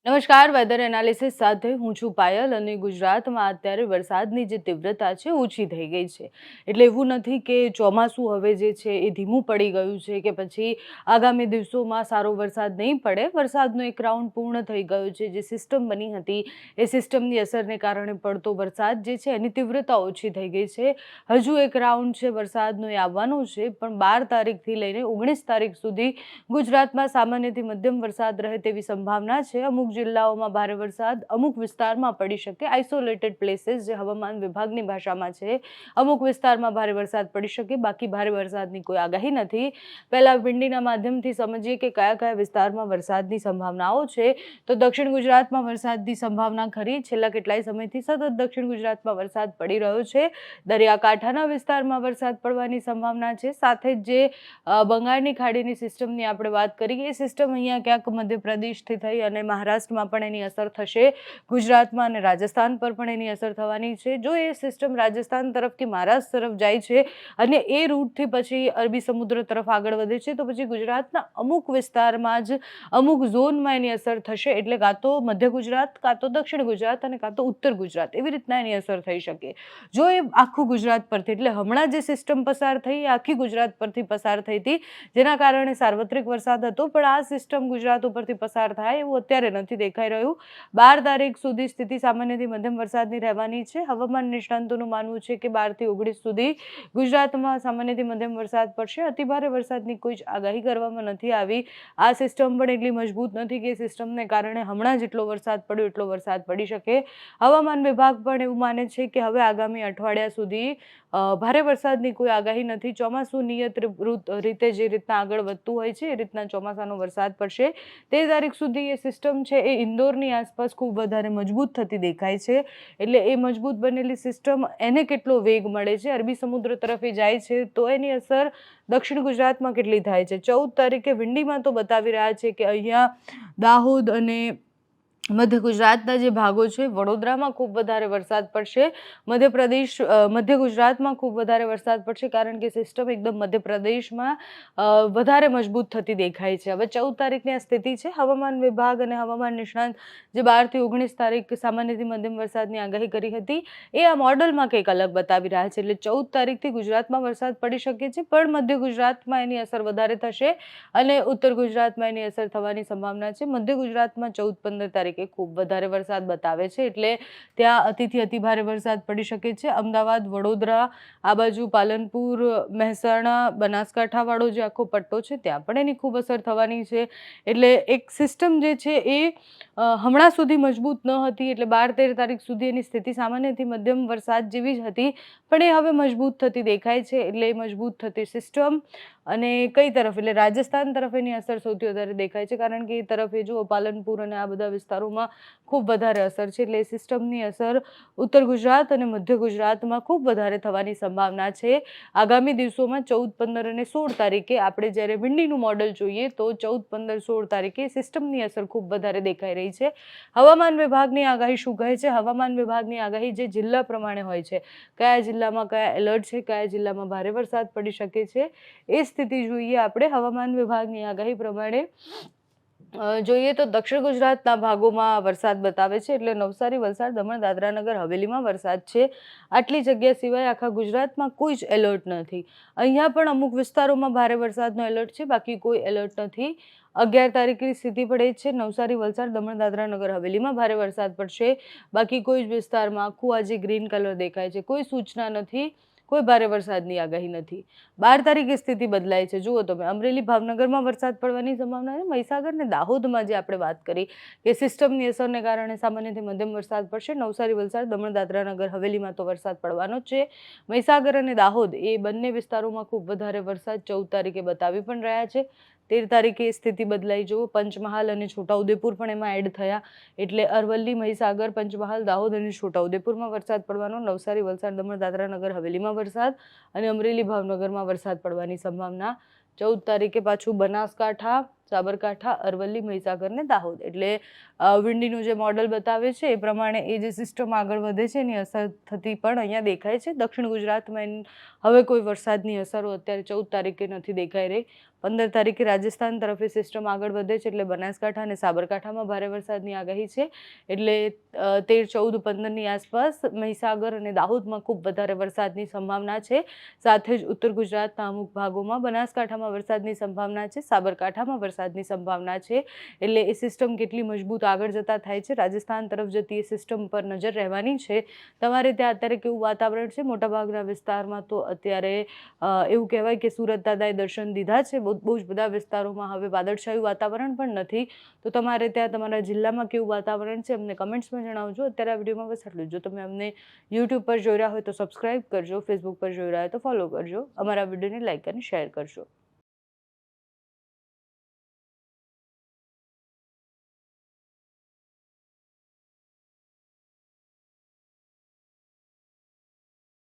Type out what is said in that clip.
નમસ્કાર, weather analysis સાથે હું છું પાયલ અને ગુજરાતમાં અત્યારે વરસાદની જે તીવ્રતા છે ઓછી થઈ ગઈ છે. એટલે એવું નથી કે ચોમાસું હવે જે છે એ ધીમું પડી ગયું છે કે પછી આગામી દિવસોમાં સારો વરસાદ નહીં પડે. વરસાદનો એક રાઉન્ડ પૂર્ણ થઈ ગયો છે. જે સિસ્ટમ બની હતી એ સિસ્ટમની અસરને કારણે પડતો વરસાદ જે છે એની તીવ્રતા ઓછી થઈ ગઈ છે. હજુ એક રાઉન્ડ છે વરસાદનો એ આવવાનો છે, પણ 12 તારીખથી લઈને 19 તારીખ સુધી ગુજરાતમાં સામાન્યથી મધ્યમ વરસાદ રહે તેવી સંભાવના છે. અમુક જિલ્લાઓમાં ભારે વરસાદ અમુક વિસ્તારમાં પડી શકે. આઇસોલેટેડ પ્લેસીસ જે હવામાન વિભાગની ભાષામાં છે, અમુક વિસ્તારમાં ભારે વરસાદ પડી શકે, બાકી ભારે વરસાદની કોઈ આગાહી નથી. પહેલા વિંડીના માધ્યમથી સમજીએ કે કયા કયા વિસ્તારમાં વરસાદની સંભાવનાઓ છે. તો દક્ષિણ ગુજરાતમાં વરસાદની સંભાવના ખરી. છેલ્લા કેટલાય સમયથી સતત દક્ષિણ ગુજરાતમાં વરસાદ પડી રહ્યો છે. દરિયાકાંઠાના વિસ્તારમાં વરસાદ પડવાની સંભાવના છે. સાથે જ જે બંગાળની ખાડીની સિસ્ટમની આપણે વાત કરીએ, એ સિસ્ટમ અહીંયા ક્યાંક મધ્યપ્રદેશથી થઈ અને મહારાષ્ટ્રમાં પણ એની અસર થશે. ગુજરાતમાં અને રાજસ્થાન પર પણ એની અસર થવાની છે. જો એ સિસ્ટમ રાજસ્થાન તરફથી મહારાષ્ટ્ર તરફ જાય છે અને એ રૂટથી પછી અરબી સમુદ્ર તરફ આગળ વધે છે, તો પછી ગુજરાતના અમુક વિસ્તારમાં જ અમુક ઝોનમાં એની અસર થશે. એટલે કાં તો મધ્ય ગુજરાત, કાં તો દક્ષિણ ગુજરાત અને કાં તો ઉત્તર ગુજરાત, એવી રીતના એની અસર થઈ શકે. જો એ આખું ગુજરાત પરથી, એટલે હમણાં જે સિસ્ટમ પસાર થઈ એ આખી ગુજરાત પરથી પસાર થઈ હતી, જેના કારણે સાર્વત્રિક વરસાદ હતો. પણ આ સિસ્ટમ ગુજરાત ઉપરથી પસાર થાય એવું અત્યારે નથી દેખાઈ રહ્યું. 12 તારીખ સુધી સ્થિતિ સામાન્યથી મધ્યમ વરસાદની રહેવાની છે. હવામાન નિષ્ણાંતોનું માનવું છે કે 12 થી 19 સુધી ગુજરાતમાં સામાન્યથી મધ્યમ વરસાદ પડશે. અતિભારે વરસાદની કોઈ જ આગાહી કરવામાં નથી આવી. આ સિસ્ટમ પણ એટલી મજબૂત નથી કે સિસ્ટમને કારણે હમણાં જેટલો વરસાદ પડ્યો એટલો વરસાદ પડી શકે. હવામાન વિભાગ પણ એવું માને છે કે હવે આગામી અઠવાડિયા સુધી ભારે વરસાદની કોઈ આગાહી નથી. ચોમાસું નિયત રીતે જે રીતના આગળ વધતું હોય છે એ રીતના ચોમાસાનો વરસાદ પડશે. 13 તારીખ સુધી એ સિસ્ટમ છે એ ઇન્દોરની આસપાસ ખૂબ વધારે મજબૂત થતી દેખાય છે. એટલે એ મજબૂત બનેલી સિસ્ટમ એને કેટલો વેગ મળે છે, અરબી સમુદ્ર તરફ એ જાય છે, તો એની અસર દક્ષિણ ગુજરાતમાં કેટલી થાય છે. 14 તારીખે વિંડીમાં તો બતાવી રહ્યા છે કે અહીંયા દાહોદ અને મધ્ય ગુજરાતના જે ભાગો છે, વડોદરામાં ખૂબ વધારે વરસાદ પડશે. મધ્ય ગુજરાતમાં ખૂબ વધારે વરસાદ પડશે, કારણ કે સિસ્ટમ એકદમ મધ્યપ્રદેશમાં વધારે મજબૂત થતી દેખાય છે. હવે 14 તારીખની આ સ્થિતિ છે. હવામાન વિભાગ અને હવામાન નિષ્ણાંત જે 12 થી 19 તારીખ સામાન્યથી મધ્યમ વરસાદની આગાહી કરી હતી, એ આ મોડલમાં કંઈક અલગ બતાવી રહ્યા છે. એટલે 14 તારીખથી ગુજરાતમાં વરસાદ પડી શકે છે, પણ મધ્ય ગુજરાતમાં એની અસર વધારે થશે અને ઉત્તર ગુજરાતમાં એની અસર થવાની સંભાવના છે. મધ્ય ગુજરાતમાં 14-15 તારીખ ખૂબ વધારે વરસાદ બતાવે છે. એટલે ત્યાં અતિથી અતિભારે વરસાદ પડી શકે છે. અમદાવાદ, વડોદરા, આ બાજુ પાલનપુર, મહેસાણા, બનાસકાંઠા વાળો જે આખો પટ્ટો છે, ત્યાં પણ એની ખૂબ અસર થવાની છે. એટલે એક સિસ્ટમ જે છે એ હમણાં સુધી મજબૂત ન હતી. એટલે 12-13 તારીખ સુધી એની સ્થિતિ સામાન્યથી મધ્યમ વરસાદ જેવી જ હતી, પણ એ હવે મજબૂત થતી દેખાય છે. એટલે એ મજબૂત થતી સિસ્ટમ અને કઈ તરફ, એટલે રાજસ્થાન તરફ એની અસર સૌથી વધારે દેખાય છે, કારણ કે એ તરફ એ જુઓ પાલનપુર અને આ બધા વિસ્તારોમાં ખૂબ વધારે અસર છે. એટલે એ સિસ્ટમની અસર ઉત્તર ગુજરાત અને મધ્ય ગુજરાતમાં ખૂબ વધારે થવાની સંભાવના છે. આગામી દિવસોમાં 14, 15 અને 16 તારીખે આપણે જ્યારે વિંડીનું મોડલ જોઈએ તો 14, 15, 16 તારીખે સિસ્ટમની અસર ખૂબ વધારે દેખાઈ રહી છે. હવામાન વિભાગની આગાહી શું કહે છે? હવામાન વિભાગની આગાહી જે જિલ્લા પ્રમાણે હોય છે, કયા જિલ્લામાં કયા એલર્ટ છે, કયા જિલ્લામાં ભારે વરસાદ પડી શકે છે, એ સ્થિતિ જોઈએ આપણે. હવામાન વિભાગની આગાહી પ્રમાણે જોઈએ તો દક્ષિણ ગુજરાતના ભાગોમાં વરસાદ બતાવે છે. એટલે નવસારી, વલસાડ, દમણ, દાદરા નગર હવેલીમાં વરસાદ છે. આટલી જગ્યા સિવાય આખા ગુજરાતમાં કોઈ જ એલર્ટ નથી. અહીંયા પણ અમુક વિસ્તારોમાં ભારે વરસાદનો એલર્ટ છે, બાકી કોઈ એલર્ટ નથી. 11 તારીખની સ્થિતિ પણ એ જ છે. નવસારી, વલસાડ, દમણ, દાદરા નગર હવેલીમાં ભારે વરસાદ પડશે. બાકી કોઈ જ વિસ્તારમાં આખું આજે ગ્રીન કલર દેખાય છે. કોઈ સૂચના નથી, કોઈ ભારે વરસાદની આગાહી નથી. 12 તારીખે સ્થિતિ બદલાય છે. જુઓ તમે, અમરેલી, ભાવનગરમાં વરસાદ પડવાની સંભાવના છે. મહીસાગર ને દાહોદમાં જે આપણે વાત કરી કે સિસ્ટમની અસરને કારણે સામાન્યથી મધ્યમ વરસાદ પડશે. નવસારી, વલસાડ, દમણ, દાદરા નગર હવેલીમાં તો વરસાદ પડવાનો જ છે. મહીસાગર અને દાહોદ એ બંને વિસ્તારોમાં ખૂબ વધારે વરસાદ 14 તારીખે બતાવી પણ રહ્યા છે. 13 તારીખે સ્થિતિ બદલાઈ. જુઓ, પંચમહાલ અને છોટાઉદેપુર પણ એમાં એડ થયા. એટલે અરવલ્લી, મહીસાગર, પંચમહાલ, દાહોદ અને છોટાઉદેપુરમાં વરસાદ પડવાનો. નવસારી, વલસાડ, દમણ, દાદરા નગર હવેલીમાં વરસાદ અને અમરેલી, ભાવનગરમાં વરસાદ પડવાની સંભાવના. 14 તારીખે પાછું બનાસકાંઠા, સાબરકાંઠા, અરવલ્લી, મહીસાગર ને દાહોદ. એટલે વિંડીનું જે મોડલ બતાવે છે એ પ્રમાણે એ જે સિસ્ટમ આગળ વધે છે એની અસર થતી પણ અહીંયા દેખાય છે. દક્ષિણ ગુજરાતમાં હવે કોઈ વરસાદની અસરો અત્યારે 14 તારીખે નથી દેખાઈ રહી. 15 તારીખે રાજસ્થાન તરફ એ સિસ્ટમ આગળ વધે છે, એટલે બનાસકાંઠા અને સાબરકાંઠામાં ભારે વરસાદની આગાહી છે. એટલે 13, 14, 15ની આસપાસ મહીસાગર અને દાહોદમાં ખૂબ વધારે વરસાદની સંભાવના છે. સાથે જ ઉત્તર ગુજરાતના અમુક ભાગોમાં, બનાસકાંઠામાં વરસાદની સંભાવના છે, સાબરકાંઠામાં વરસાદની સંભાવના છે. એટલે એ સિસ્ટમ કેટલી મજબૂત આગળ જતા થાય છે, રાજસ્થાન તરફ જતી એ સિસ્ટમ પર નજર રહેવાની છે. તમારે ત્યાં અત્યારે કેવું વાતાવરણ છે? મોટાભાગના વિસ્તારમાં તો અત્યારે એવું કહેવાય કે સુરત દાદાએ દર્શન દીધા છે. બહુ જ બધા વિસ્તારોમાં હવે વાદળછાયું વાતાવરણ પણ નથી. તો તમારે ત્યાં તમારા જિલ્લામાં કેવું વાતાવરણ છે અમને કમેન્ટ્સમાં જણાવજો. અત્યારે આ વિડીયોમાં બસ આટલું જ. જો તમે અમને યુટ્યુબ પર જોઈ રહ્યા હોય તો સબસ્ક્રાઇબ કરજો, ફેસબુક પર જોઈ રહ્યા હોય તો ફોલો કરજો, અમારા વિડીયોને લાઇક અને શેર કરજો.